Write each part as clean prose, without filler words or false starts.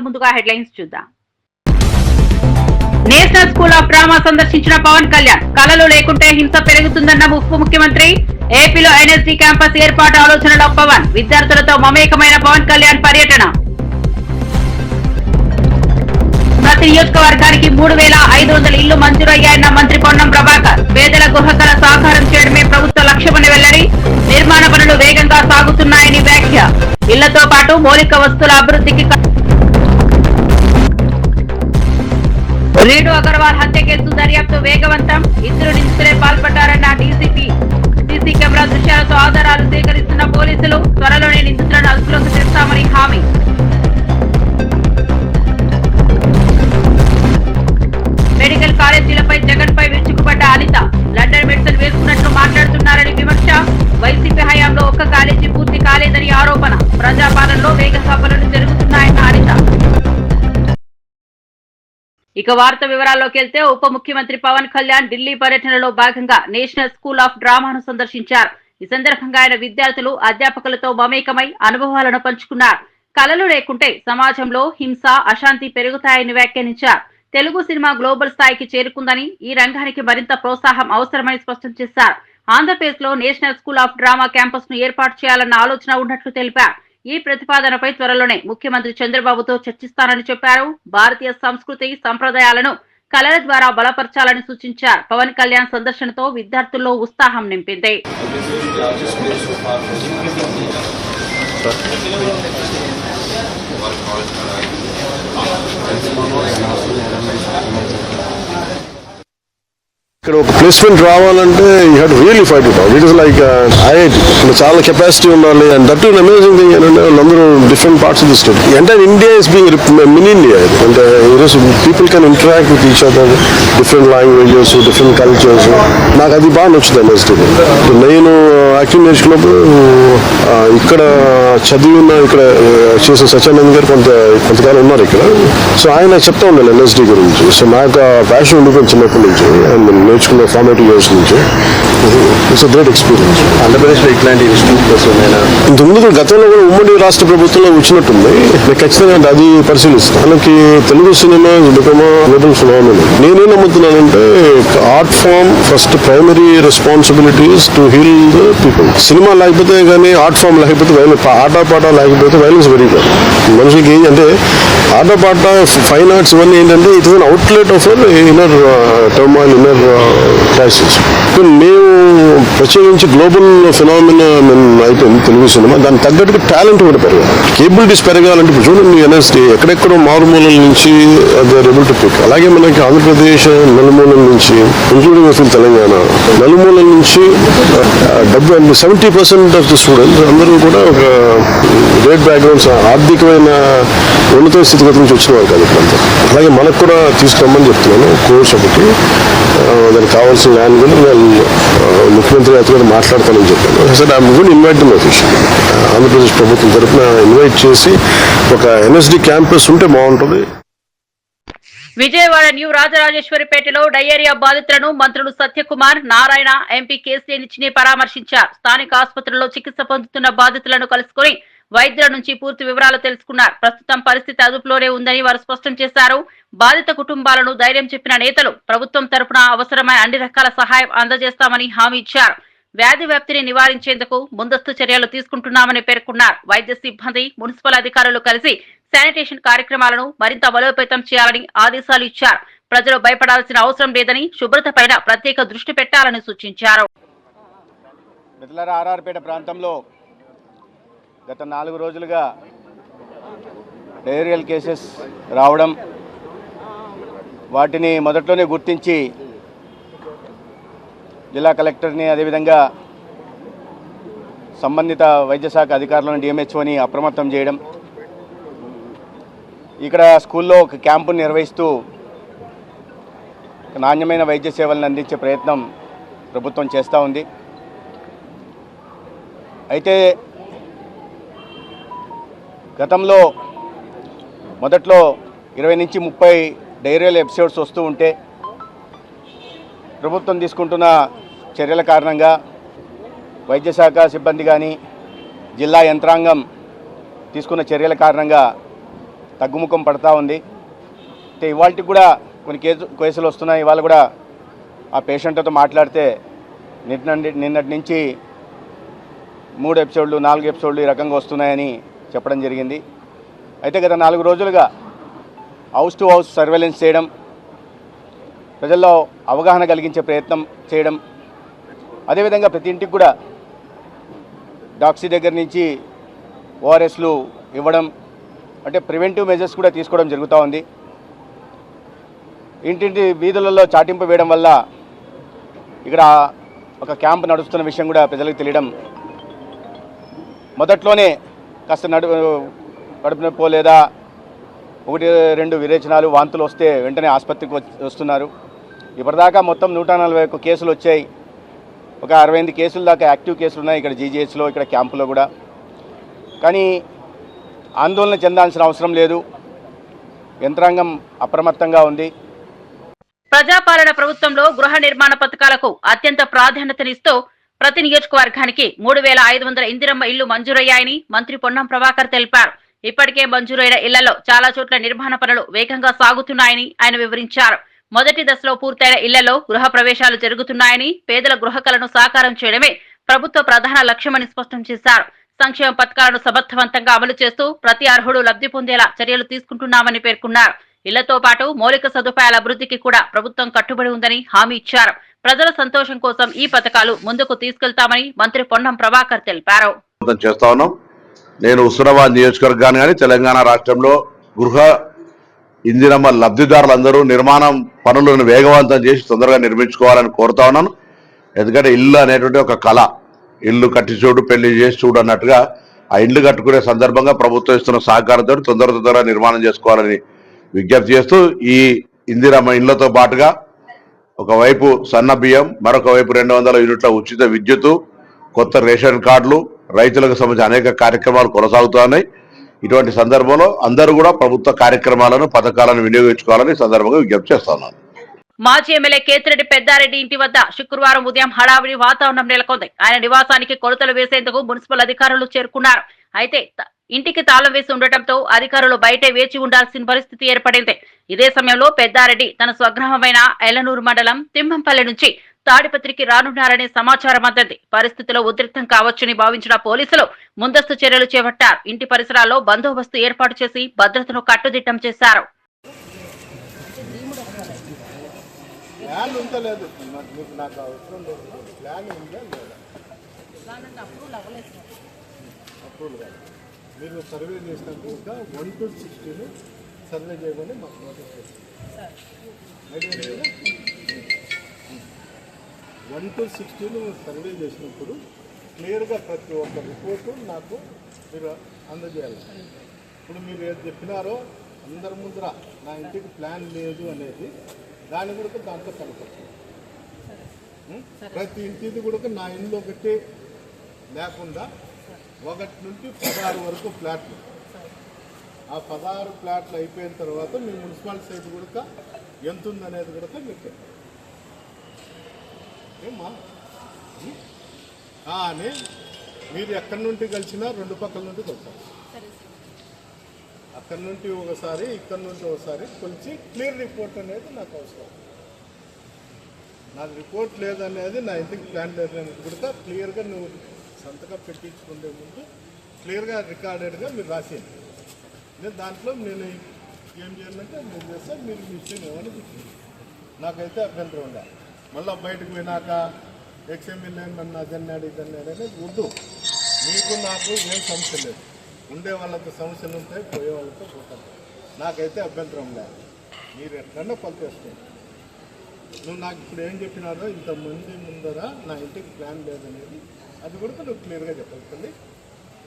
ముందుగా హెడ్లైన్స్ చూద్దాం. National school of drama సందర్శించిన పవన్ కళ్యాణ్. కళలు లేకుంటే హింస పెరుగుతుందన్న ఉప ముఖ్యమంత్రి. ఏపీలో ఎన్ఎస్డి క్యాంపస్ ఏర్పాటు ఆలోచనలో పవన్. విద్యార్థులతో మమేకమైన పవన్ కళ్యాణ్ పర్యటన. ప్రతి నియోజకవర్గానికి 3500 ఇళ్లు మంజూరయ్యాయన్న మంత్రి పొన్నం ప్రభాకర్. పేదల గృహకళ సాకారం చేయడమే ప్రభుత్వ లక్ష్యమని వెల్లడి. నిర్మాణ పనులు వేగంగా సాగుతున్నాయని వ్యాఖ్య. ఇళ్లతో పాటు మౌలిక వస్తువుల అభివృద్ధికి. రేణు అగర్వాల్ హత్య కేసు దర్యాప్తు వేగవంతం. ఇద్దరు నిందితులే పాల్పడ్డారన్న డీసీపీ. సీసీ కెమెరా దృశ్యాలతో ఆధారాలు సేకరిస్తున్న పోలీసులు. త్వరలోనే నిందితులను అదుపులోకి తెస్తామని హామీ. మెడికల్ కాలేజీలపై జగన్ పై విరుచుకుపడ్డ అనిత. లండన్ మెడిసిన్ వేసుకున్నట్లు మాట్లాడుతున్నారని విమర్శ. వైసీపీ హయాంలో ఒక్క కాలేజీ పూర్తి కాలేదని ఆరోపణ. ప్రజాపాలనలో వేగంగా పనులు జరుగుతున్నాయన్న అనిత. ఇక వార్త వివరాల్లోకి వెళ్తే ఉప ముఖ్యమంత్రి పవన్ కళ్యాణ్ ఢిల్లీ పర్యటనలో భాగంగా నేషనల్ స్కూల్ ఆఫ్ డ్రామాను సందర్శించారు. ఈ సందర్భంగా ఆయన విద్యార్థులు, అధ్యాపకులతో మమేకమై అనుభవాలను పంచుకున్నారు. కళలు లేకుంటే సమాజంలో హింస, అశాంతి పెరుగుతాయని వ్యాఖ్యానించారు. తెలుగు సినిమా గ్లోబల్ స్థాయికి చేరుకుందని, ఈ రంగానికి మరింత ప్రోత్సాహం అవసరమని స్పష్టం చేశారు. ఆంధ్రప్రదేశ్ లో national school of drama campus ను ఏర్పాటు చేయాలన్న ఆలోచన ఉన్నట్లు తెలిపారు. ఈ ప్రతిపాదనపై త్వరలోనే ముఖ్యమంత్రి చంద్రబాబుతో చర్చిస్తానని చెప్పారు. భారతీయ సంస్కృతి, సంప్రదాయాలను కళల ద్వారా బలపరచాలని సూచించారు. పవన్ కళ్యాణ్ సందర్శనతో విద్యార్థుల్లో ఉత్సాహం నింపింది. ఇక్కడ ఒక ప్లేస్మెంట్ రావాలంటే you have to really fight it out. It is like IIT. చాలా కెపాసిటీ ఉండాలి. And that is amazing thing ఏంటంటే వాళ్ళందరూ different parts of the state. Entire India is being mini India. అంటే ఈరోజు people can interact with each other, different languages, different cultures. నాకు అది బాగా నచ్చుతుంది ఎన్ఎస్టీ. నేను యాక్టింగ్ నేర్చుకున్నప్పుడు ఇక్కడ చదివిన, ఇక్కడ చేసే సత్యానంద్ గారు కొంతకాలం ఉన్నారు ఇక్కడ. సో ఆయన చెప్తా ఉండాలి ఎన్ఎస్టీ గురించి. సో నాకు ప్యాషన్ ఉండిపోయింది చిన్నప్పటి నుంచి. నేర్చుకున్న ఫార్మేటివ్ ఇయర్స్ నుంచి. It's a great experience. ఆంధ్రప్రదేశ్లో ఇట్లాంటి ఇన్స్టిట్యూట్స్ ఉన్నాయా? ఇంతకుముందు గతంలో కూడా ఉమ్మడి రాష్ట్ర ప్రభుత్వంలో వచ్చినట్టుంది. నేను ఖచ్చితంగా అది పరిశీలిస్తాను. మనకి తెలుగు సినిమా గ్లోబల్ ఫినామినల్. నేనేం నమ్ముతున్నానంటే art form first primary responsibilities to heal the people. Cinema లేకపోతే కానీ, ఆర్ట్ ఫామ్ లేకపోతే, ఆటపాట లేకపోతే వైలెన్స్ పెరిగిపోయి మనుషులకి అంటే ఆటపాట, ఫైన్ ఆర్ట్స్ ఇవన్నీ ఏంటంటే it is an outlet of inner turmoil, inner crisis. మేము ప్రత్యేకించి గ్లోబల్ ఫినామినా అయిపోయింది తెలుగు సినిమా. దానికి తగ్గట్టుగా టాలెంట్ కూడా పెరగాలి, కేపబిలిటీస్ పెరగాలంటే ఇప్పుడు చూడండి ఎన్ఎస్టీ ఎక్కడెక్కడో మారుమూలల నుంచి they are able to pick. అలాగే మనకి ఆంధ్రప్రదేశ్ నలుమూలల నుంచి, ఇంక్లూడింగ్ అసలు తెలంగాణ నలుమూలల నుంచి 70% ఆఫ్ ద స్టూడెంట్స్ అందరూ కూడా ఒక గ్రేట్ బ్యాక్గ్రౌండ్స్, ఆర్థికమైన ఉన్నత స్థితిగతి నుంచి వచ్చిన వాళ్ళు కాదు ఇప్పుడంతా. అలాగే మనకు కూడా తీసుకురమ్మని చెప్తున్నాను కోర్స్ ఒకటి. దానికి కావాల్సిన ల్యాండ్ కూడా నేను ముఖ్యమంత్రి గారితో మాట్లాడతానని చెప్పాను. సరే I'm going to invite them officially. Andhra Pradesh ప్రభుత్వం తరఫున ఇన్వైట్ చేసి ఒక ఎన్ఎస్డి క్యాంపస్ ఉంటే బాగుంటుంది. విజయవాడ న్యూ రాజరాజేశ్వరిపేటలో డయేరియా బాధితులను మంత్రులు సత్యకుమార్, నారాయణ, ఎంపీ కేసీఎన్ చిన్ని పరామర్శించారు. స్థానిక ఆసుపత్రుల్లో చికిత్స పొందుతున్న బాధితులను కలుసుకుని వైద్యుల నుంచి పూర్తి వివరాలు తెలుసుకున్నారు. ప్రస్తుతం పరిస్థితి అదుపులోనే ఉందని వారు స్పష్టం చేశారు. బాధిత కుటుంబాలను ధైర్యం చెప్పిన నేతలు ప్రభుత్వం తరపున అవసరమైన అన్ని రకాల సహాయం అందజేస్తామని హామీ ఇచ్చారు. వ్యాధి వ్యాప్తిని నివారించేందుకు ముందస్తు చర్యలు తీసుకుంటున్నామని పేర్కొన్నారు. వైద్య సిబ్బంది, మున్సిపల్ అధికారులు కలిసి శానిటేషన్ కార్యక్రమాలను మరింత బలోపేతం చేయాలని ఆదేశాలు ఇచ్చారు. ప్రజలు భయపడాల్సిన అవసరం లేదని, శుభ్రతపైన ప్రత్యేక దృష్టి పెట్టాలని సూచించారు. ఆర్ఆర్పేట ప్రాంతంలో గత 4 రోజులుగా డయేరియల్ కేసెస్ రావడం, వాటిని మొదట్లోనే గుర్తించి జిల్లా కలెక్టర్ని, అదేవిధంగా సంబంధిత వైద్య శాఖ అధికారులను, డిఎంహెచ్ఓని అప్రమత్తం చేయడం, ఇక్కడ స్కూల్లో ఒక క్యాంపును నిర్వహిస్తూ నాణ్యమైన వైద్య సేవలను అందించే ప్రయత్నం ప్రభుత్వం చేస్తూ ఉంది. అయితే గతంలో మొదట్లో 20 నుంచి 30 డయేరియల్ ఎపిసోడ్స్ వస్తూ ఉంటే ప్రభుత్వం తీసుకుంటున్న చర్యల కారణంగా వైద్య శాఖ సిబ్బంది కానీ, జిల్లా యంత్రాంగం తీసుకున్న చర్యల కారణంగా తగ్గుముఖం పడతా ఉంది. అంటే ఇవాళకి కూడా కొన్ని కేసులు వస్తున్నాయి. ఇవాళ కూడా ఆ పేషెంట్తో మాట్లాడితే నిన్నటి నుంచి 3 ఎపిసోడ్లు 4 ఎపిసోడ్లు ఈ రకంగా వస్తున్నాయని చెప్పడం జరిగింది. అయితే గత 4 రోజులుగా హౌస్ టు హౌస్ సర్వేలెన్స్ చేయడం, ప్రజల్లో అవగాహన కలిగించే ప్రయత్నం చేయడం, అదేవిధంగా ప్రతి ఇంటికి కూడా డాక్సీ దగ్గర నుంచి ఓఆర్ఎస్లు ఇవ్వడం, అంటే ప్రివెంటివ్ మెజర్స్ కూడా తీసుకోవడం జరుగుతూ ఉంది. ఇంటింటి వీధులలో చాటింపు వేయడం వల్ల ఇక్కడ ఒక క్యాంప్ నడుస్తున్న విషయం కూడా ప్రజలకు తెలియడం, మొదట్లోనే కాస్త కడుపు నొప్పి లేదా 1-2 విరేచనాలు వాంతులు వస్తే వెంటనే ఆసుపత్రికి వస్తున్నారు. ఇప్పటిదాకా మొత్తం 141 కేసులు వచ్చాయి. ఒక 68 కేసుల దాకా యాక్టివ్ కేసులు ఉన్నాయి ఇక్కడ జీజీహెచ్లో, ఇక్కడ క్యాంపులో కూడా. కానీ ఆందోళన చెందాల్సిన అవసరం లేదు. యంత్రాంగం అప్రమత్తంగా ఉంది. ప్రజాపాలన ప్రభుత్వంలో గృహ నిర్మాణ పథకాలకు అత్యంత ప్రాధాన్యతనిస్తూ ప్రతి నియోజకవర్గానికి 3500 ఇందిరమ్మ ఇళ్లు మంజూరయ్యాయని మంత్రి పొన్నం ప్రభాకర్ తెలిపారు. ఇప్పటికే మంజూరైన ఇళ్లలో చాలా చోట్ల నిర్మాణ పనులు వేగంగా సాగుతున్నాయని ఆయన వివరించారు. మొదటి దశలో పూర్తయిన ఇళ్లలో గృహ ప్రవేశాలు జరుగుతున్నాయని, పేదల గృహ కలను సాకారం చేయడమే ప్రభుత్వ ప్రధాన లక్ష్యమని స్పష్టం చేశారు. సంక్షేమ పథకాలను సమర్థవంతంగా అమలు చేస్తూ ప్రతి అర్హుడు లబ్ధి పొందేలా చర్యలు తీసుకుంటున్నామని పేర్కొన్నారు. ఇళ్లతో పాటు మౌలిక సదుపాయాల అభివృద్ధికి కూడా ప్రభుత్వం కట్టుబడి ఉందని హామీ ఇచ్చారు. ప్రజల సంతోషం కోసం ఈ పథకాలు ముందుకు తీసుకెళ్తామని మంత్రి పొన్నం ప్రభాకర్ తెలిపారు. నేను హుస్నాబాద్ నియోజకవర్గాన్ని కానీ తెలంగాణ రాష్ట్రంలో గృహ ఇందిరమ్మ లబ్ధిదారులందరూ నిర్మాణం పనులను వేగవంతం చేసి తొందరగా నిర్మించుకోవాలని కోరుతా ఉన్నాను. ఎందుకంటే ఇల్లు అనేటువంటి ఒక కళ, ఇల్లు కట్టి చూడు పెళ్లి చేసి చూడు అన్నట్టుగా ఆ ఇల్లు కట్టుకునే సందర్భంగా ప్రభుత్వం ఇస్తున్న సహకారంతో తొందరగా నిర్మాణం చేసుకోవాలని విజ్ఞప్తి చేస్తూ ఈ ఇందిరమ్మ ఇళ్లతో పాటుగా ఒకవైపు సన్న బియ్యం, మరొక వైపు 200 యూనిట్ల ఉచిత విద్యుత్, కొత్త రేషన్ కార్డులు, రైతులకు సంబంధించిన అనేక కార్యక్రమాలు కొనసాగుతున్నాయి. ఇటువంటి సందర్భంలో అందరూ కూడా ప్రభుత్వ కార్యక్రమాలను పథకాలను వినియోగించుకోవాలని సందర్భంగా విజ్ఞప్తి చేస్తున్నాను. మాజీ ఎమ్మెల్యే కేతిరెడ్డి పెద్దారెడ్డి ఇంటి వద్ద శుక్రవారం ఉదయం హడావిడి వాతావరణం నెలకొంది. ఆయన నివాసానికి కొలతలు వేసేందుకు మున్సిపల్ అధికారులు చేరుకున్నారు. అయితే ఇంటికి తాళం వేసి ఉండటంతో అధికారులు బయటే వేచి ఉండాల్సిన పరిస్థితి ఏర్పడింది. ఇదే సమయంలో పెద్దారెడ్డి తన స్వగ్రామమైన ఎల్లనూరు మండలం తిమ్మంపల్లి నుంచి తాడిపత్రికి రానున్నారనే సమాచారం అందింది. పరిస్థితులు ఉద్రిక్తం కావచ్చని భావించిన పోలీసులు ముందస్తు చర్యలు చేపట్టారు. ఇంటి పరిసరాల్లో బందోబస్తు ఏర్పాటు చేసి భద్రతను కట్టుదిట్టం చేశారు. మీరు సర్వే చేసినప్పుడు ఇంకా 1 to 16 సర్వే చేయమని మాకు నోటీస్ చేస్తారు. 1 to 16 సర్వే చేసినప్పుడు క్లియర్గా ప్రతి ఒక్క రిపోర్టు నాకు మీరు అందజేయాలి. ఇప్పుడు మీరు ఏది చెప్పినారో అందరి ముందర నా ఇంటికి ప్లాన్ లేదు అనేది దాని కూడా దాంట్లో కనపడుతుంది. ప్రతి ఇంటిది కూడా నా ఇల్లు ఒకటి లేకుండా 1 నుంచి 16 వరకు ఫ్లాట్లు. ఆ 16 ఫ్లాట్లు అయిపోయిన తర్వాత మీ మున్సిపల్ సైట్ కూడా ఎంత ఉందనేది కూడా మీకు ఏమా. కానీ మీరు ఎక్కడి నుండి కలిసినా 2 పక్కల నుండి కలిసారు. అక్కడి నుండి ఒకసారి ఇక్కడ నుండి ఒకసారి కొంచెం క్లియర్ రిపోర్ట్ అనేది నాకు అవసరం. నాకు రిపోర్ట్ లేదనేది, నా ఇంటికి ప్లాన్ లేదనేది కూడా క్లియర్గా నువ్వు సంతకం పెట్టించుకునే ముందు క్లియర్గా రికార్డెడ్గా మీరు రాసేయండి. నేను దాంట్లో నేను ఏం చేయాలంటే నేను చేస్తే మీరు మీ ఇష్టం ఏమని చెప్పింది. నాకైతే అభ్యంతరం ఉండాలి. మళ్ళీ బయటకు పోయినాక ఎక్స్ఎమ్మెల్యే నన్ను అదన్నాడు ఇదన్నాడు అనేది వద్దు. మీకు నాకు ఏం సమస్య లేదు. ఉండే వాళ్ళతో సమస్యలు ఉంటాయి, పోయే వాళ్ళతో పోతారు. నాకైతే అభ్యంతరం ఉండాలి. మీరు ఎట్లన్నా పలికేసుకోండి. నువ్వు నాకు ఇప్పుడు ఏం చెప్పినారో ఇంతమంది ముందర నా ఇంటికి ప్లాన్ లేదనేది అది కూడా నువ్వు క్లియర్గా చెప్పాలి.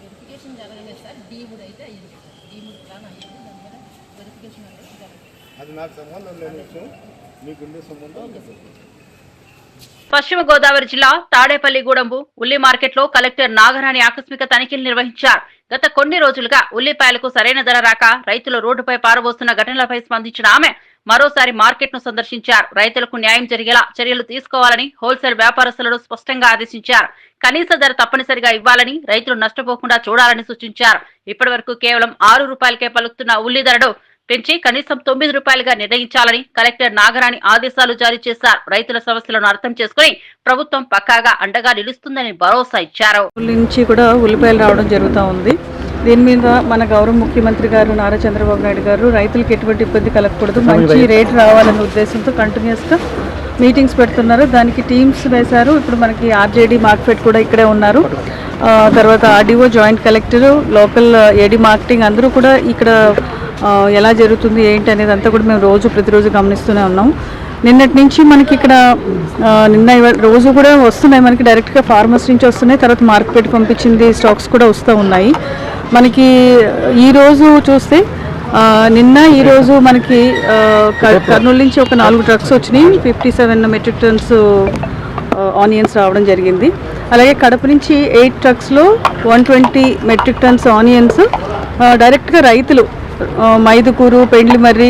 వెరిఫికేషన్ జరగలేదు సార్, డీముడ్ అయితే అయ్యింది. డీముడ్ ప్లాన్ అయ్యింది, దాని మీద వెరిఫికేషన్ అనేది జరగలేదు. అది నాకు సంబంధం లేని విషయం, మీకుండే సంబంధం. పశ్చిమ గోదావరి జిల్లా తాడేపల్లిగూడెంబు ఉల్లి మార్కెట్లో కలెక్టర్ నాగరాణి ఆకస్మిక తనిఖీలు నిర్వహించారు. గత కొన్ని రోజులుగా ఉల్లిపాయలకు సరైన ధర రాక రైతులు రోడ్డుపై పారబోస్తున్న ఘటనలపై స్పందించిన ఆమె మరోసారి మార్కెట్ ను సందర్శించారు. రైతులకు న్యాయం జరిగేలా చర్యలు తీసుకోవాలని హోల్సేల్ వ్యాపారస్తులను స్పష్టంగా ఆదేశించారు. కనీస ధర తప్పనిసరిగా ఇవ్వాలని, రైతులు నష్టపోకుండా చూడాలని సూచించారు. ఇప్పటి వరకు కేవలం 6 రూపాయలకే పలుకుతున్న ఉల్లి ధరను పెంచి కనీసం 9 రూపాయలుగా నిర్ణయించాలని కలెక్టర్ నాగరాణి ఆదేశాలు జారీ చేశారు. రైతుల సమస్యలను అర్థం చేసుకుని ప్రభుత్వం పక్కాగా అండగా నిలుస్తుందని భరోసా ఇచ్చారు. నుంచి కూడా ఉల్లిపాయలు రావడం జరుగుతూ ఉంది. దీని మీద మన గౌరవ ముఖ్యమంత్రి గారు నారా చంద్రబాబు నాయుడు గారు రైతులకు ఎటువంటి ఇబ్బంది కలగకూడదు, మంచి రేట్ రావాలనే ఉద్దేశంతో కంటిన్యూస్గా మీటింగ్స్ పెడుతున్నారు. దానికి టీమ్స్ వేశారు. ఇప్పుడు మనకి ఆర్జేడీ మార్కెట్ కూడా ఇక్కడే ఉన్నారు. తర్వాత ఆర్డీఓ, జాయింట్ కలెక్టర్, లోకల్ ఏడీ మార్కెటింగ్ అందరూ కూడా ఇక్కడ ఎలా జరుగుతుంది ఏంటి అనేది అంతా కూడా మేము ప్రతిరోజు గమనిస్తూనే ఉన్నాం. నిన్నటి నుంచి మనకి ఇక్కడ రోజు కూడా వస్తున్నాయి, మనకి డైరెక్ట్గా ఫార్మర్స్ నుంచి వస్తున్నాయి. తర్వాత మార్కెట్ పంపించింది స్టాక్స్ కూడా వస్తూ ఉన్నాయి. మనకి ఈరోజు చూస్తే నిన్న ఈరోజు మనకి కర్నూలు నుంచి ఒక 4 ట్రక్స్ వచ్చినాయి. 57 మెట్రిక్ టన్స్ ఆనియన్స్ రావడం జరిగింది. అలాగే కడప నుంచి 8 ట్రక్స్లో 120 మెట్రిక్ టన్స్ ఆనియన్స్ డైరెక్ట్గా రైతులు మైదుకూరు, పెండ్లిమర్రి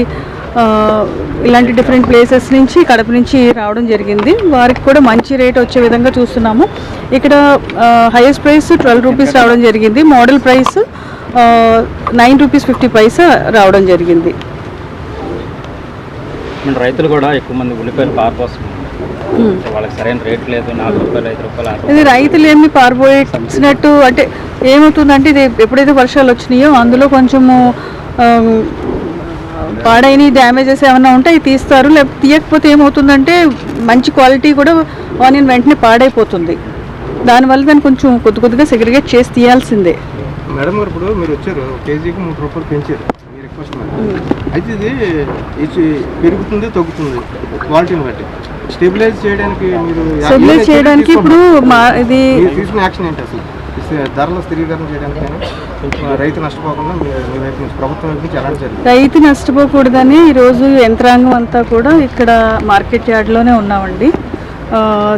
ఇలాంటి డిఫరెంట్ ప్లేసెస్ నుంచి కడప నుంచి రావడం జరిగింది. వారికి కూడా మంచి రేట్ వచ్చే విధంగా చూస్తున్నాము. ఇక్కడ హైయెస్ట్ ప్రైస్ 12 రూపీస్ రావడం జరిగింది. మోడల్ ప్రైస్ 9 రూపీస్ 50 పైసా రావడం జరిగింది. రైతులు కూడా ఎక్కువ మంది ఉల్లిపాయలు పారిపోస్తున్నారు, వాళ్ళకి సరైన రేట్ లేదు. 4 రూపాయలు 5 రూపాయలు ఇది రైతులు ఏమి పారిపోయినట్టు అంటే ఏమవుతుందంటే ఇది ఎప్పుడైతే వర్షాలు వచ్చినాయో అందులో కొంచెము పాడైన డ్యామేజెస్ ఏమైనా ఉంటే అవి తీస్తారు. లేకపోతే తీయకపోతే ఏమవుతుందంటే మంచి క్వాలిటీ కూడా ఆనియన్ వెంటనే పాడైపోతుంది. దానివల్ల దాన్ని కొంచెం కొద్దిగా సెగ్రిగేట్ చేసి తీయాల్సిందే. మేడం గారు, ఇప్పుడు మీరు వచ్చారు, కేజీకి 3 రూపాయలు పెంచారు మీ రిక్వెస్ట్ మేడం. అయితే ఇది పెరుగుతుంది తగ్గుతుంది క్వాలిటీని బట్టి. స్టెబిలైజ్ చేయడానికి ఇప్పుడు ఇది తీసుకున్న యాక్షన్ ఏంటి అసలు? ధరల స్థిరీకరణ చేయడానికి రైతు నష్టపోకుండా మీ వైపు నుంచి ప్రభుత్వం వైపు నుంచి ఎలాంటి జరిగింది? రైతు నష్టపోకూడదని ఈరోజు యంత్రాంగం అంతా కూడా ఇక్కడ మార్కెట్ యార్డ్లోనే ఉన్నామండి.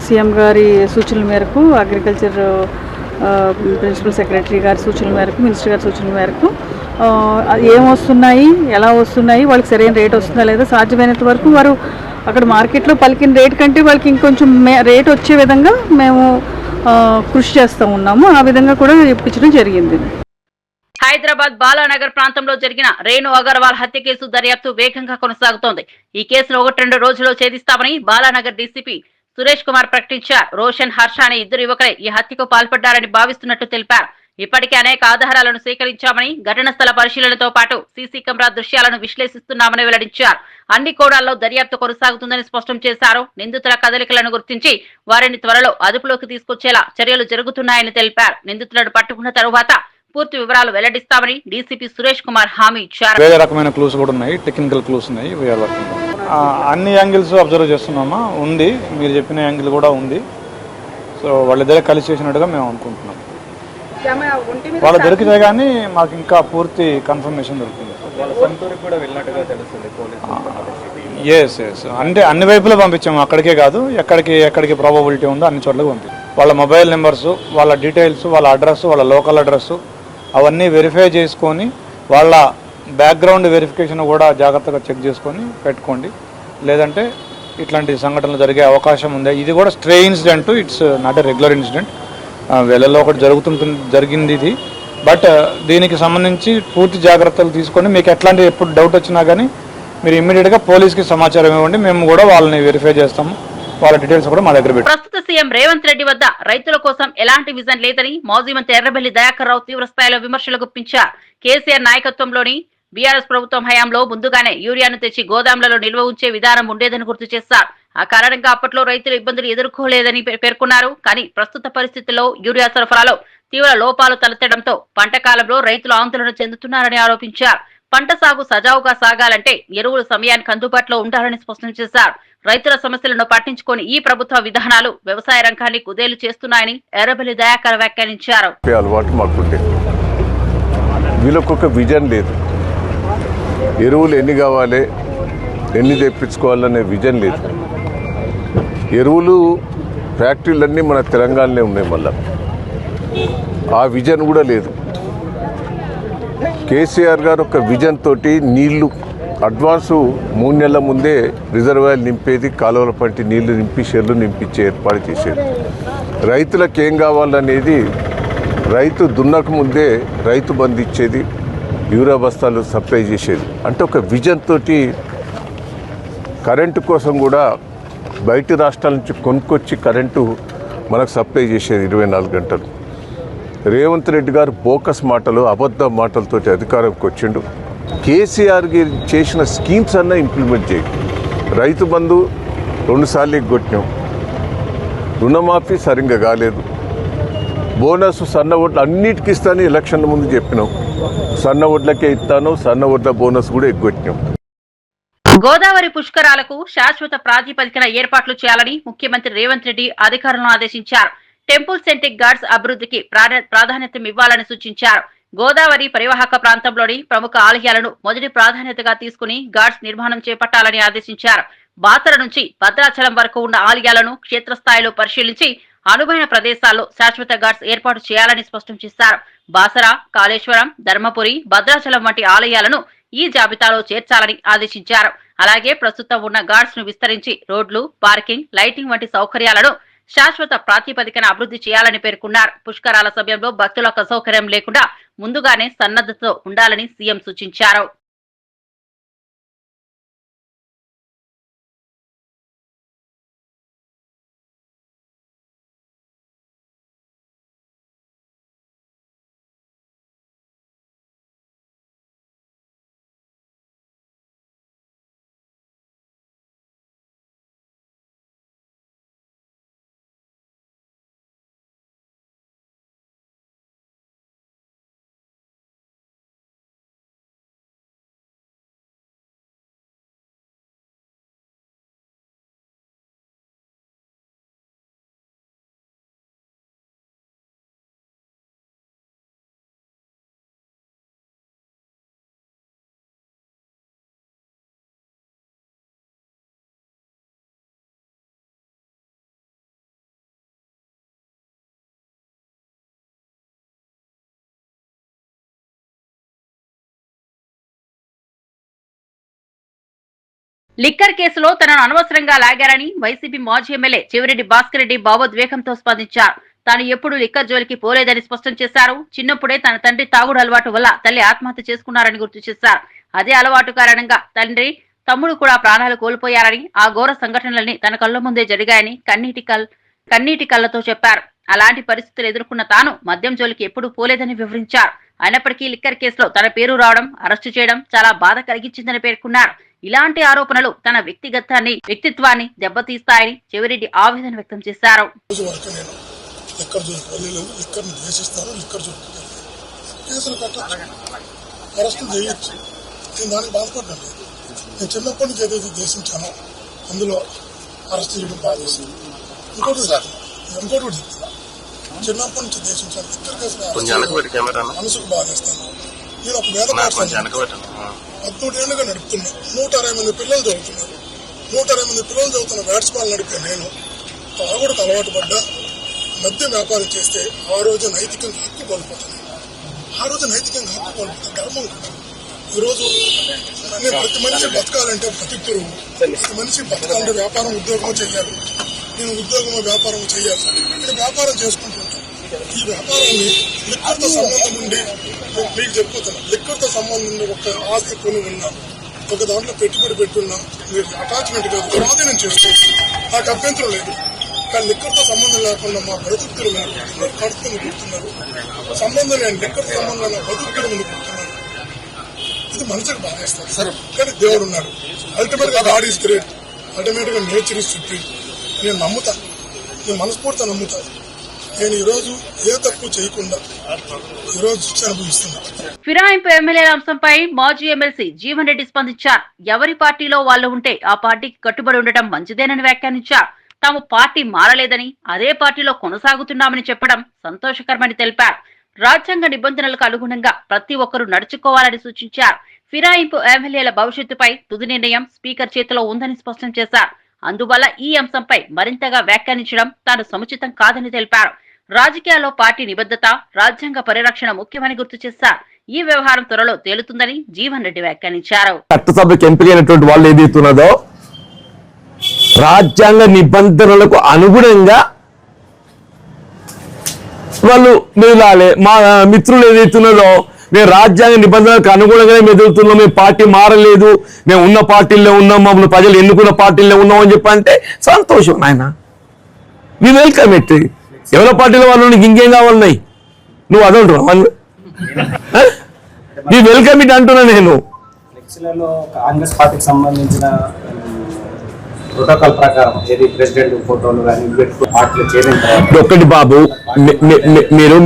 సీఎం గారి సూచనల మేరకు, అగ్రికల్చర్ ప్రిన్సిపల్ సెక్రటరీ గారి సూచనల మేరకు, మినిస్టర్ గారి సూచనల మేరకు ఏం వస్తున్నాయి, ఎలా వస్తున్నాయి, వాళ్ళకి సరైన రేట్ వస్తుందా లేదా, సాధ్యమైనంత వరకు వారు అక్కడ మార్కెట్లో పలికిన రేట్ కంటే వాళ్ళకి ఇంకొంచెం రేట్ వచ్చే విధంగా మేము కృషి చేస్తూ ఉన్నాము. ఆ విధంగా కూడా ఇప్పించడం జరిగింది. హైదరాబాద్ బాలానగర్ ప్రాంతంలో జరిగిన రేణు అగర్వాల్ హత్య కేసు దర్యాప్తు వేగంగా కొనసాగుతోంది. ఈ కేసును 1-2 రోజుల్లో ఛేదిస్తామని బాలానగర్ డీసీపీ సురేష్ కుమార్ ప్రకటించారు. రోషన్, హర్ష అనే 2 యువకులే ఈ హత్యకు పాల్పడ్డారని భావిస్తున్నట్టు తెలిపారు. ఇప్పటికే అనేక ఆధారాలను సేకరించామని, ఘటన స్థల పరిశీలనతో పాటు సీసీ కెమెరా దృశ్యాలను విశ్లేషిస్తున్నామని వెల్లడించారు. అన్ని కోణాల్లో దర్యాప్తు కొనసాగుతుందని స్పష్టం చేశారు. నిందితుల కదలికలను గుర్తించి వారిని త్వరలో అదుపులోకి తీసుకొచ్చేలా చర్యలు జరుగుతున్నాయని తెలిపారు. నిందితులను పట్టుకున్న తరువాత పూర్తి వివరాలు వెల్లడిస్తామని డీసీపీ సురేష్ కుమార్ హామీ ఇచ్చారు. వేరే రకమైన క్లూస్ కూడా ఉన్నాయి, టెక్నికల్ క్లూస్ ఉన్నాయి. అన్ని యాంగిల్స్ అబ్జర్వ్ చేస్తున్నామా, ఉంది. మీరు చెప్పిన యాంగిల్ కూడా ఉంది. సో వాళ్ళిద్దరే కలిసి చేసినట్టుగా మేము అనుకుంటున్నాం. వాళ్ళు దొరికితే కానీ మాకు ఇంకా పూర్తి కన్ఫర్మేషన్ దొరుకుతుంది. ఎస్ అంటే అన్ని వైపులో పంపించాము, అక్కడికే కాదు, ఎక్కడికి ప్రాబబిలిటీ ఉందో అన్ని చోట్లకి పంపించాం. వాళ్ళ మొబైల్ నెంబర్స్, వాళ్ళ డీటెయిల్స్, వాళ్ళ అడ్రస్, వాళ్ళ లోకల్ అడ్రస్ అవన్నీ వెరిఫై చేసుకొని వాళ్ళ బ్యాక్గ్రౌండ్ వెరిఫికేషన్ కూడా జాగ్రత్తగా చెక్ చేసుకొని పెట్టుకోండి. లేదంటే ఇట్లాంటి సంఘటనలు జరిగే అవకాశం ఉంది. ఇది కూడా stray incident, it's not a regular incident. వేళల్లో ఒకటి జరిగింది ఇది. బట్ దీనికి సంబంధించి పూర్తి జాగ్రత్తలు తీసుకొని మీకు ఎప్పుడు డౌట్ వచ్చినా కానీ మీరు ఇమ్మీడియట్గా పోలీస్కి సమాచారం ఇవ్వండి. మేము కూడా వాళ్ళని వెరిఫై చేస్తాము. వాళ్ళ డీటెయిల్స్ కూడా మా దగ్గర పెట్టి. ప్రస్తుత సీఎం రేవంత్ రెడ్డి వద్ద రైతుల కోసం ఎలాంటి విజన్ లేదని మాజీ మంత్రి ఎర్రబెల్లి దయాకర్ రావు తీవ్ర స్థాయిలో విమర్శలు గుప్పించారు. కేసీఆర్ నాయకత్వంలోని బీఆర్ఎస్ ప్రభుత్వం హయాంలో ముందుగానే యూరియాను తెచ్చి గోదాంలలో నిల్వ ఉంచే విధానం ఉండేదని గుర్తు చేశారు. ఆ కారణంగా అప్పట్లో రైతులు ఇబ్బందులు ఎదుర్కోలేదని పేర్కొన్నారు. కానీ ప్రస్తుత పరిస్థితుల్లో యూరియా సరఫరాలో తీవ్ర లోపాలు తలెత్తడంతో పంట కాలంలో రైతులు ఆందోళన చెందుతున్నారని ఆరోపించారు. పంట సాగు సజావుగా సాగాలంటే ఎరువులు సమయానికి అందుబాటులో ఉండాలని స్పష్టం చేశారు. రైతుల సమస్యలను పట్టించుకొని ఈ ప్రభుత్వ విధానాలు వ్యవసాయ రంగాన్ని కుదేలు చేస్తున్నాయని ఎర్రబెల్లి దయాకర్ వ్యాఖ్యానించారు. వీళ్ళకొక విజన్ లేదు, ఎరువులు ఎన్ని కావాలి, ఎన్ని తెప్పించుకోవాలనే విజన్ లేదు. ఎరువులు ఫ్యాక్టరీలన్నీ మన తెలంగాణలో ఉన్నాయి. మళ్ళా ఆ విజన్ కూడా లేదు. కేసీఆర్ గారు ఒక విజన్ తోటి నీళ్లు అడ్వాన్సు 3 నెలల ముందే రిజర్వాయర్లు నింపేది, కాలువల పంటి నీళ్లు నింపి షెర్లు నింపించే ఏర్పాటు చేసేది. రైతులకు ఏం కావాలనేది రైతు దున్నక ముందే రైతు బంధు ఇచ్చేది, యూరియా బస్తాలు సప్లై చేసేది. అంటే ఒక విజన్ తోటి కరెంటు కోసం కూడా బయట రాష్ట్రాల నుంచి కొనుక్కొచ్చి కరెంటు మనకు సప్లై చేసేది 24 గంటలు. రేవంత్ రెడ్డి గారు బోకస్ మాటలు, అబద్ధ మాటలతోటి అధికారంకి వచ్చిండు. కేసీఆర్ గారు చేసిన స్కీమ్స్ అన్నా ఇంప్లిమెంట్ చేయండి. రైతు బంధు 2 సార్లు ఎగ్గొట్టినాం, రుణమాఫీ సరిగ్గా కాలేదు, బోనస్ సన్న ఓట్లు అన్నిటికీ ఇస్తాను ఎలక్షన్ల ముందు చెప్పినాం, సన్న ఓట్లకే ఇస్తాను, సన్న ఓట్ల బోనస్ కూడా ఎగ్గొట్టినాం. గోదావరి పుష్కరాలకు శాశ్వత ప్రాతిపదికన ఏర్పాట్లు చేయాలని ముఖ్యమంత్రి రేవంత్ రెడ్డి అధికారులను ఆదేశించారు. టెంపుల్ సెంటిక్ గార్డ్స్ అభివృద్ధికి ప్రాధాన్యత ఇవ్వాలని సూచించారు. గోదావరి పరివాహక ప్రాంతంలోని ప్రముఖ ఆలయాలను మొదటి ప్రాధాన్యతగా తీసుకుని గార్డ్స్ నిర్మాణం చేపట్టాలని ఆదేశించారు. బాసర నుంచి భద్రాచలం వరకు ఉన్న ఆలయాలను క్షేత్రస్థాయిలో పరిశీలించి అనువైన ప్రదేశాల్లో శాశ్వత గార్డ్స్ ఏర్పాటు చేయాలని స్పష్టం చేశారు. బాసర, కాళేశ్వరం, ధర్మపురి, భద్రాచలం వంటి ఆలయాలను ఈ జాబితాలో చేర్చాలని ఆదేశించారు. అలాగే ప్రస్తుతం ఉన్న గార్డ్స్ ను విస్తరించి రోడ్లు, పార్కింగ్, లైటింగ్ వంటి సౌకర్యాలను శాశ్వత ప్రాతిపదికన అభివృద్ధి చేయాలని పేర్కొన్నారు. పుష్కరాల సమయంలో భక్తులకు అసౌకర్యం లేకుండా ముందుగానే సన్నద్ధతో ఉండాలని సీఎం సూచించారు. లిక్కర్ కేసులో తనను అనవసరంగా లాగారని వైసీపీ మాజీ ఎమ్మెల్యే చెవిరెడ్డి భాస్కర్ రెడ్డి భావోద్వేగంతో స్పందించారు. తాను ఎప్పుడూ లిక్కర్ జోలికి పోలేదని స్పష్టం చేశారు. చిన్నప్పుడే తన తండ్రి తాగుడు అలవాటు వల్ల తల్లి ఆత్మహత్య చేసుకున్నారని గుర్తు చేశారు. అదే అలవాటు కారణంగా తండ్రి, తమ్ముడు కూడా ప్రాణాలు కోల్పోయారని, ఆ ఘోర సంఘటనలన్నీ తన కళ్ల ముందే జరిగాయని కన్నీటి కళ్లతో చెప్పారు. అలాంటి పరిస్థితులు ఎదుర్కొన్న తాను మద్యం జోలికి ఎప్పుడూ పోలేదని వివరించారు. అయినప్పటికీ లిక్కర్ కేసులో తన పేరు రావడం, అరెస్టు చేయడం చాలా బాధ కలిగించిందని పేర్కొన్నారు. ఇలాంటి ఆరోపణలు తన వ్యక్తిత్వాన్ని దెబ్బతీస్తాయని చెవిరెడ్డి ఆవేదన వ్యక్తం చేశారు. చిన్నప్పటి నుంచి ఏదైతే దేశించానో అందులో అరెస్ట్ చేయడం బాధేస్తుంది. ఇంకోటి చెప్తున్నా, చిన్నప్పటి నుంచి దేశించాను లిక్కర్ కేసులో మనసుకు బాధేస్తాను. నేను ఒక వేద 14 ఏళ్ళుగా నడుపుతున్నా. 160 మంది పిల్లలు చదువుతున్నారు. 160 మంది పిల్లలు చదువుతున్న బ్యాట్స్బాల్ నడిపే నేను తాగుడుకు అలవాటు పడ్డా, మద్యం వ్యాపారం చేస్తే ఆ రోజు నైతికంగా హక్కు కోల్పోతాను. గర్వం కదా. ఈరోజు నేను ప్రతి మనిషి బతకాలంటే బతుకుతురు, ప్రతి మనిషి బతకాలంటే వ్యాపారం, ఉద్యోగం చేయాలి. నేను ఉద్యోగం, వ్యాపారం చేయాలి. నేను వ్యాపారం చేసుకుంటుంటాను. ఈ వ్యాపారాన్ని లిక్కర్తో సంబంధం ఉండి మీకు చెప్పుతున్నా, లిక్కర్తో సంబంధం ఉండి ఒక ఆస్తి కొని ఉన్నా, ఒక దాంట్లో పెట్టుబడి పెట్టున్నా, మీరు అటాచ్మెంట్ కాదు స్వాధీనం చేసుకోవచ్చు, నాకు అభ్యంతరం లేదు. కానీ లిక్కర్తో సంబంధం లేకుండా మా బ్రతుకుతులు కడుపుని కూర్చున్నారు. సంబంధం లేని లిక్కర్తో సంబంధం లేని బతుకుతులు ముందు కూర్చున్నారు. ఇది మనసుకు బాధేస్తారు సరే. కానీ దేవుడు ఉన్నాడు. అల్టిమేట్ గా గాడ్ ఈజ్ గ్రేట్. అల్టిమేట్ గా నేచర్ ఈజ్ సుప్రీం. నేను నమ్ముతా, నేను మనస్ఫూర్తిగా నమ్ముతా. నేను ఈ రోజు ఏ తప్పు చేయకుండా ఈ రోజు శిక్ష అనుభవిస్తున్నా. ఫిరాయింపు ఎమ్మెల్యేల అంశంపై మాజీ ఎమ్మెల్సీ జీవన్ రెడ్డి స్పందించారు. ఎవరి పార్టీలో వాళ్ళు ఉంటే ఆ పార్టీకి కట్టుబడి ఉండటం మంచిదేనని వ్యాఖ్యానించారు. తాము పార్టీ మారలేదని, అదే పార్టీలో కొనసాగుతున్నామని చెప్పడం సంతోషకరమని తెలిపారు. రాజ్యాంగ నిబంధనలకు అనుగుణంగా ప్రతి ఒక్కరూ నడుచుకోవాలని సూచించారు. ఫిరాయింపు ఎమ్మెల్యేల భవిష్యత్తుపై తుది నిర్ణయం స్పీకర్ చేతిలో ఉందని స్పష్టం చేశారు. అందువల్ల ఈ అంశంపై మరింతగా వ్యాఖ్యానించడం తాను సముచితం కాదని తెలిపారు. రాజకీయాల్లో పార్టీ నిబద్ధత, రాజ్యాంగ పరిరక్షణ ముఖ్యమని గుర్తు చేశారు. ఈ వ్యవహారం త్వరలో తేలుతుందని జీవన్ రెడ్డి వ్యాఖ్యానించారు. చట్టసభకు ఎంపికైనటువంటి వాళ్ళు ఏదైతున్నదో రాజ్యాంగ నిబంధనలకు అనుగుణంగా వాళ్ళు మెదలాలి. మా మిత్రులు ఏదైతున్నదో మేము రాజ్యాంగ నిబంధనలకు అనుగుణంగానే మెదులుతున్నాం, మేము పార్టీ మారలేదు, మేము ఉన్న పార్టీల్లో ఉన్నాం, మమ్మల్ని ప్రజలు ఎన్నుకున్న పార్టీల్లో ఉన్నాం అని చెప్పంటే సంతోషం నాయన, వి వెల్కమ్ ఇట్. ఎవరి పార్టీలో వాళ్ళు నీకు ఇంకేం కావాలన్నాయి, నువ్వు అదంటున్నావు, వి వెల్కమ్ ఇట్ అంటున్నా నేను. కాంగ్రెస్ పార్టీకి సంబంధించిన ప్రోటోకాల్ ప్రకారం ఏది ప్రెసిడెంట్ ఫోటోలు కానీ పార్టీలు చేయడం ఒకటి బాబు,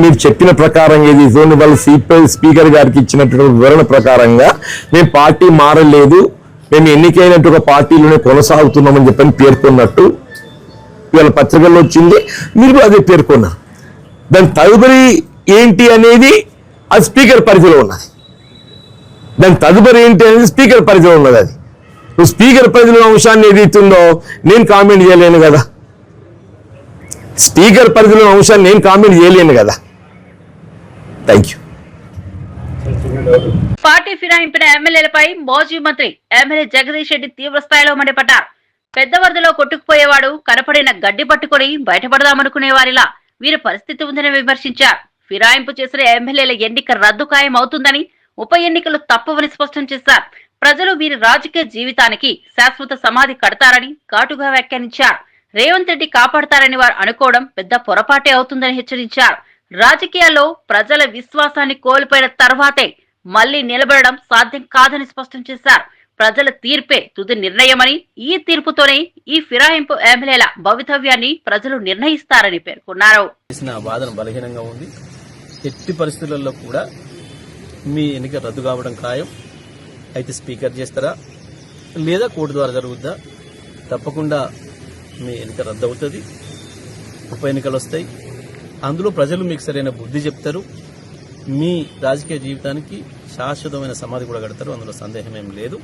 మీరు చెప్పిన ప్రకారం ఏది వాళ్ళ స్పీకర్ గారికి ఇచ్చినటువంటి వివరణ ప్రకారంగా మేము పార్టీ మారలేదు, మేము ఎన్నికైనట్టు ఒక పార్టీలోనే కొనసాగుతున్నామని చెప్పని పేర్కొన్నట్టు ఇవాళ పత్రికల్లో వచ్చింది, మీరు అదే పేర్కొన్నారు. దాని తదుపరి ఏంటి అనేది అది స్పీకర్ పరిధిలో ఉన్నది. అది స్పీకర్ పరిధిలో అంశాన్ని ఏదైతుందో నేను కామెంట్ చేయలేను కదా. Thank you. పార్టీ ఫిరాయింపిన ఎమ్మెల్యేలపై మాజీ మంత్రి ఎమ్మెల్యే జగదీష్ రెడ్డి తీవ్ర స్థాయిలో మండిపడ్డారు. పెద్ద వరదలో కొట్టుకుపోయేవాడు కనపడిన గడ్డి పట్టుకుని బయటపడదామనుకునే వారిలా వీరి పరిస్థితి ఉందని విమర్శించారు. ఫిరాయింపు చేసిన ఎమ్మెల్యేల ఎన్నిక రద్దు ఖాయమవుతుందని, ఉప ఎన్నికలు తప్పవని స్పష్టం చేశారు. ప్రజలు వీరి రాజకీయ జీవితానికి శాశ్వత సమాధి కడతారని ఘాటుగా వ్యాఖ్యానించారు. రేవంత్ రెడ్డి కాపాడతారని వారు అనుకోవడం పెద్ద పొరపాటే అవుతుందని హెచ్చరించారు. రాజకీయాల్లో ప్రజల విశ్వాసాన్ని కోల్పోయిన తర్వాతే మళ్లీ నిలబడడం సాధ్యం కాదని స్పష్టం చేశారు. ప్రజల తీర్పే తుది నిర్ణయమని, ఈ తీర్పుతోనే ఈ ఫిరాయింపు ఎమ్మెల్యేల భవితవ్యాన్ని ప్రజలు నిర్ణయిస్తారని పేర్కొన్నారు. వాదన బలహీనంగా ఉంది. ఎట్టి పరిస్థితులలో కూడా మీ ఎన్నిక రద్దు కావడం ఖాయం. అయితే స్పీకర్ చేస్తారా లేదా కోర్టు ద్వారా జరుగుద్దా? తప్పకుండా మీ ఎన్నిక రద్దు అవుతుంది. ఉప ఎన్నికలు వస్తాయి, అందులో ప్రజలు మీకు సరైన బుద్ధి చెప్తారు. మీ రాజకీయ జీవితానికి శాశ్వతమైన సమాధి కూడా కడతారు, అందులో సందేహం ఏం లేదు.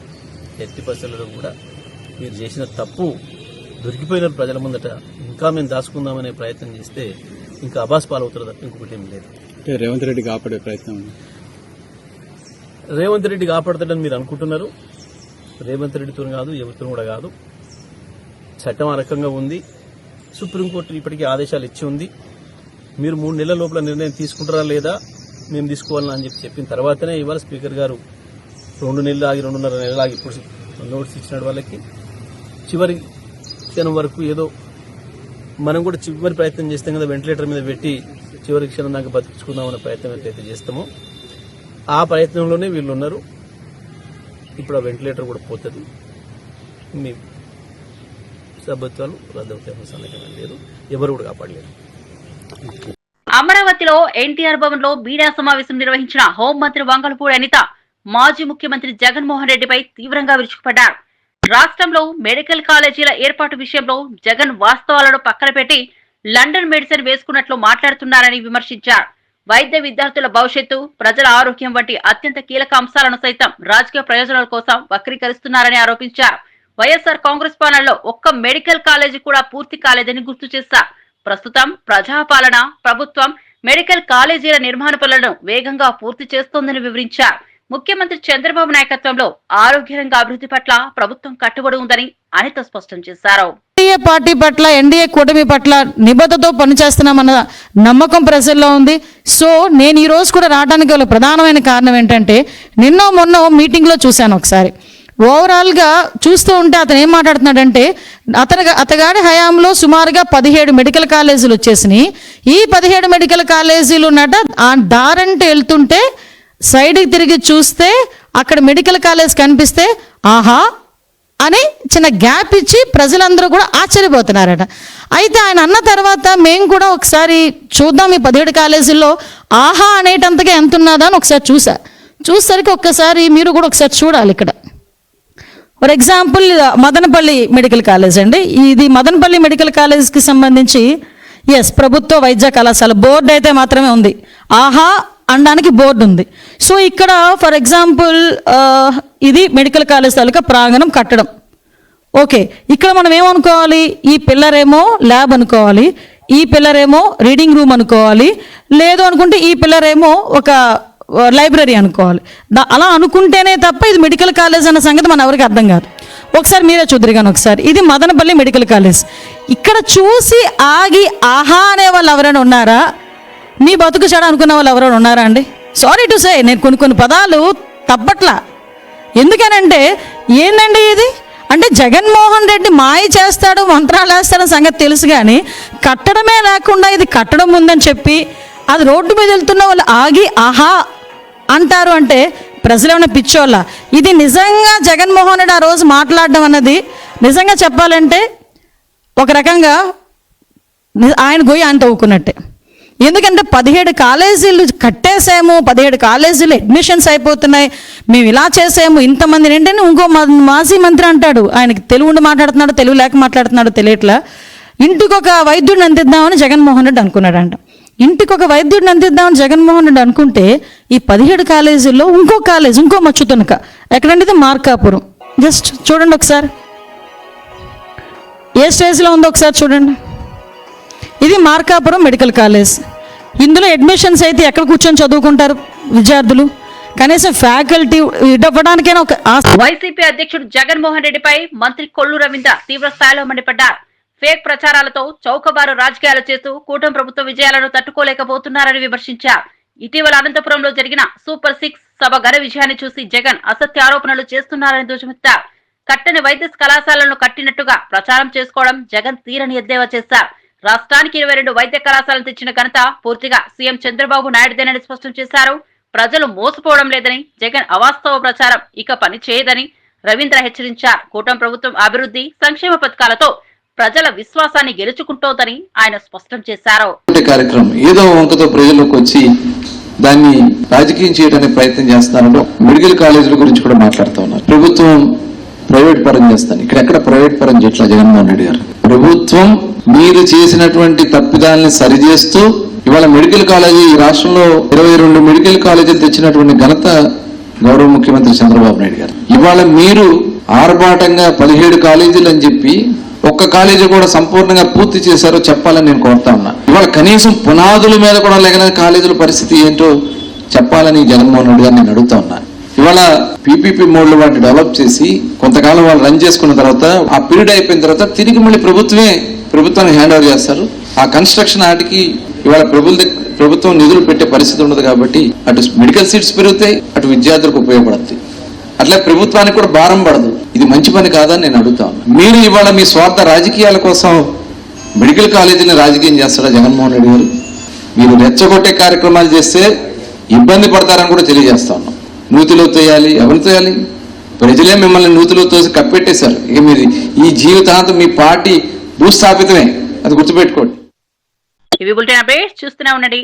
ఎట్టి పరిస్థితుల్లో కూడా మీరు చేసిన తప్పు దొరికిపోయిన ప్రజల ముందట ఇంకా మేము దాచుకుందామనే ప్రయత్నం చేస్తే ఇంకా అబాస్ పాలవుతారు తప్ప ఇంకొకటి ఏం లేదు. రేవంత్ రెడ్డి కాపాడే ప్రయత్నం, రేవంత్ రెడ్డి కాపాడతాడని మీరు అనుకుంటున్నారు. రేవంత్ రెడ్డితో కాదు, ఎవరితో కూడా కాదు. చట్టం ఆ రకంగా ఉంది. సుప్రీంకోర్టు ఇప్పటికీ ఆదేశాలు ఇచ్చి ఉంది. మీరు 3 నెలల లోపల నిర్ణయం తీసుకుంటారా లేదా, మేము తీసుకోవాలని అని చెప్పిన తర్వాతనే ఇవాళ స్పీకర్ గారు 2 నెలలు ఆగి 2.5 నెలలు ఆగి ఇప్పుడు నోటీస్ ఇచ్చినాడు. వాళ్ళకి చివరి క్షణం వరకు ఏదో మనం కూడా చివరి ప్రయత్నం చేస్తాం కదా, వెంటిలేటర్ మీద పెట్టి చివరి క్షణం దాకా బతికించుకుందామనే ప్రయత్నం ఎట్లయితే చేస్తామో ఆ ప్రయత్నంలోనే వీళ్ళు ఉన్నారు. ఇప్పుడు ఆ వెంటిలేటర్ కూడా పోతుంది. మీ సభ్యత్వాలు రద్దవుతాయని సందేహం లేదు, ఎవరు కూడా కాపాడలేరు. అమరావతిలో ఎన్టీఆర్ భవన్ లో మీడియా సమావేశం నిర్వహించిన హోంమంత్రి వంగలపూడి అనిత మాజీ ముఖ్యమంత్రి జగన్మోహన్ రెడ్డిపై తీవ్రంగా విరుచుకుపడ్డారు. రాష్ట్రంలో మెడికల్ కాలేజీల ఏర్పాటు విషయంలో జగన్ వాస్తవాలను పక్కన పెట్టి లండన్ మెడిసిన్ వేసుకున్నట్లు మాట్లాడుతున్నారని విమర్శించారు. వైద్య విద్యార్థుల భవిష్యత్తు, ప్రజల ఆరోగ్యం వంటి అత్యంత కీలక అంశాలను సైతం రాజకీయ ప్రయోజనాల కోసం వక్రీకరిస్తున్నారని ఆరోపించారు. వైఎస్ఆర్ కాంగ్రెస్ పాలనలో ఒక్క మెడికల్ కాలేజీ కూడా పూర్తి కాలేదని గుర్తు చేశారు. ప్రస్తుతం ప్రజాపాలన ప్రభుత్వం మెడికల్ కాలేజీల నిర్మాణ పనులను వేగంగా పూర్తి చేస్తోందని వివరించారు. ముఖ్యమంత్రి చంద్రబాబు నాయకత్వంలో ఆరోగ్య రంగ అభివృద్ధి పట్ల ప్రభుత్వం కట్టుబడి ఉందని అనిత స్పష్టం చేశారు. ఎన్డీఏ పార్టీ పట్ల, ఎన్డీఏ కూటమి పట్ల నిబద్ధతతో పనిచేస్తున్నామన్న నమ్మకం ప్రజల్లో ఉంది. సో నేను ఈ రోజు కూడా రావడానికి గల ప్రధానమైన కారణం ఏంటంటే, మొన్న మీటింగ్లో చూశాను ఒకసారి. ఓవరాల్గా చూస్తూ ఉంటే అతను ఏం మాట్లాడుతున్నాడంటే, అతగాడి హయాంలో సుమారుగా 17 మెడికల్ కాలేజీలు వచ్చేసినాయి. ఈ 17 మెడికల్ కాలేజీలు ఉన్నట ఆ దారంటే వెళ్తుంటే సైడ్కి తిరిగి చూస్తే అక్కడ మెడికల్ కాలేజ్ కనిపిస్తే ఆహా అని చిన్న గ్యాప్ ఇచ్చి ప్రజలందరూ కూడా ఆశ్చర్యపోతున్నారట. అయితే ఆయన అన్న తర్వాత మేము కూడా ఒకసారి చూద్దాం ఈ 17 కాలేజీల్లో ఆహా అనేటంతగా ఎంత ఉన్నదా అని ఒకసారి చూసేసరికి ఒక్కసారి మీరు కూడా ఒకసారి చూడాలి. ఇక్కడ for example Madanapalle medical college అండి. ఇది మదనపల్లి మెడికల్ కాలేజ్కి సంబంధించి ప్రభుత్వ వైద్య కళాశాల బోర్డు అయితే మాత్రమే ఉంది, ఆహా అనడానికి బోర్డు ఉంది. సో ఇక్కడ ఫర్ ఎగ్జాంపుల్ ఇది మెడికల్ కాలేజ్ తాలూకా ప్రాంగణం కట్టడం ఓకే, ఇక్కడ మనం ఏమనుకోవాలి? ఈ పిల్లర్ ఏమో ల్యాబ్ అనుకోవాలి, ఈ పిల్లర్ ఏమో రీడింగ్ రూమ్ అనుకోవాలి, లేదు అనుకుంటే ఈ పిల్లర్ ఏమో ఒక లైబ్రరీ అనుకోవాలి. అలా అనుకుంటేనే తప్ప ఇది మెడికల్ కాలేజ్ అన్న సంగతి మన ఎవరికి అర్థం కాదు. ఒకసారి మీరే చూద్దరు కానీ ఒకసారి, ఇది మదనపల్లి మెడికల్ కాలేజ్. ఇక్కడ చూసి ఆగి ఆహా అనే వాళ్ళు ఎవరైనా ఉన్నారా? మీ బతుకు చెడ అనుకున్న వాళ్ళు ఎవరైనా ఉన్నారా అండి? సారీ టు సే, నేను కొన్ని పదాలు తప్పట్లా. ఎందుకనంటే ఏందండి ఇది అంటే జగన్మోహన్ రెడ్డి మాయ చేస్తాడు, మంత్రాలు వేస్తాడని సంగతి తెలుసు, కానీ కట్టడమే లేకుండా ఇది కట్టడం ఉందని చెప్పి అది రోడ్డు మీద వెళ్తున్న వాళ్ళు ఆగి ఆహా అంటారు అంటే ప్రజలు ఏమైనా పిచ్చోళ్ళ? ఇది నిజంగా జగన్మోహన్ రెడ్డి ఆ రోజు మాట్లాడడం అన్నది నిజంగా చెప్పాలంటే ఒక రకంగా ఆయన గొయ్యి ఆయన తవ్వుకున్నట్టే. ఎందుకంటే 17 కాలేజీలు కట్టేసాము, 17 కాలేజీలు అడ్మిషన్స్ అయిపోతున్నాయి, మేము ఇలా చేసాము, ఇంతమంది ఏంటంటే ఇంకో మాజీ మంత్రి అంటాడు, ఆయనకి తెలుగు ఉండి మాట్లాడుతున్నాడు, తెలుగు లేక మాట్లాడుతున్నాడు తెలియట్లా, ఇంటికి ఒక వైద్యుడిని అందిద్దామని జగన్మోహన్ రెడ్డి అనుకున్నాడంట. ఇంటికి ఒక వైద్యుడిని అందిద్దామని జగన్మోహన్ రెడ్డి అనుకుంటే ఈ 17 కాలేజీల్లో ఇంకో కాలేజ్, ఇంకో మచ్చుతునక ఎక్కడంటే ఇది మార్కాపురం. జస్ట్ చూడండి ఒకసారి ఏ స్టేజ్లో ఉందో ఒకసారి చూడండి. ఇది మార్కాపురం మెడికల్ కాలేజ్. ఇందులో అడ్మిషన్స్ అయితే ఎక్కడ కూర్చొని చదువుకుంటారు విద్యార్థులు? కనీసం ఫ్యాకల్టీ ఇవ్వడానికైనా ఒక వైసీపీ అధ్యక్షుడు జగన్మోహన్ రెడ్డిపై మంత్రి కొల్లు రవీంద్ర తీవ్ర స్థాయిలో మండిపడ్డారు. ఫేక్ ప్రచారాలతో చౌకబారు రాజకీయాలు చేస్తూ కూటమి ప్రభుత్వ విజయాలను తట్టుకోలేకపోతున్నారని విమర్శించారు. ఇటీవల అనంతపురంలో జరిగిన సూపర్ 6 సభ ఘన విజయాన్ని చూసి జగన్ అసత్య ఆరోపణలు చేస్తున్నారని ధ్వజమెత్తారు. కట్టని వైద్య కళాశాలను కట్టినట్టుగా ప్రచారం చేసుకోవడం జగన్ తీరని ఎద్దేవా చేశారు. రాష్ట్రానికి 22 వైద్య కళాశాలను తెచ్చిన ఘనత పూర్తిగా సీఎం చంద్రబాబు నాయుడుదేనని స్పష్టం చేశారు. ప్రజలు మోసపోవడం లేదని, జగన్ అవాస్తవ ప్రచారం ఇక పని చేయదని రవీంద్ర హెచ్చరించారు. కూటమి ప్రభుత్వం అభివృద్ధి సంక్షేమ పథకాలతో ప్రజల విశ్వాసాన్ని గెలుచుకుంటోందని ఆయన స్పష్టం చేశారు. కార్యక్రమం ఏదో వంకతో ప్రజల్లోకి వచ్చి దాన్ని రాజకీయం చేయడానికి ప్రయత్నం చేస్తున్నారు. మెడికల్ కాలేజీల గురించి కూడా మాట్లాడుతూ ఉన్నారు. ప్రభుత్వం ప్రైవేట్ పరం చేస్తాను, ఇక్కడెక్కడ ప్రైవేట్ పరం చేయట్లా జగన్మోహన్ రెడ్డి గారు. ప్రభుత్వం మీరు చేసినటువంటి తప్పిదాలని సరిచేస్తూ ఇవాళ మెడికల్ కాలేజీ ఈ రాష్ట్రంలో 22 మెడికల్ కాలేజీలు తెచ్చినటువంటి ఘనత గౌరవ ముఖ్యమంత్రి చంద్రబాబు నాయుడు గారు. ఇవాళ మీరు ఆర్భాటంగా 17 కాలేజీలు అని చెప్పి ఒక్క కాలేజీ కూడా సంపూర్ణంగా పూర్తి చేశారో చెప్పాలని నేను కోరుతా ఉన్నా. ఇవాళ కనీసం పునాదుల మీద కూడా లేని కాలేజీల పరిస్థితి ఏంటో చెప్పాలని జగన్మోహన్ రెడ్డి గారు నేను అడుగుతా ఉన్నా. ఇవాళ పీపీపీ మోడ్లో వాటిని డెవలప్ చేసి కొంతకాలం వాళ్ళు రన్ చేసుకున్న తర్వాత ఆ పీరియడ్ అయిపోయిన తర్వాత తిరిగి మళ్ళీ ప్రభుత్వానికి హ్యాండ్ ఓవర్ చేస్తారు. ఆ కన్స్ట్రక్షన్ ఆటికి ఇవాళ ప్రభుత్వం నిధులు పెట్టే పరిస్థితి ఉండదు. కాబట్టి అటు మెడికల్ సీట్స్ పెరుగుతాయి, అటు విద్యార్థులకు ఉపయోగపడుతుంది, అట్లా ప్రభుత్వానికి కూడా భారం పడదు. ఇది మంచి పని కాదని నేను అడుగుతాను. మీరు ఇవాళ మీ స్వార్థ రాజకీయాల కోసం మెడికల్ కాలేజీని రాజకీయం చేస్తారా జగన్మోహన్ రెడ్డి గారు? మీరు రెచ్చగొట్టే కార్యక్రమాలు చేస్తే ఇబ్బంది పడతారని కూడా తెలియజేస్తా ఉన్నాం. నూతిలో తోయాలి, ఎవరు తోయాలి? ప్రజలే మిమ్మల్ని నూతిలో తోసి కప్పెట్టేశారు. మీరు ఈ జీవితాంతం మీ పార్టీ భూస్థాపితమే, అది గుర్తుపెట్టుకోండి. ఇవి బులెటిన్ అప్డేట్స్ చూస్తూనే ఉండండి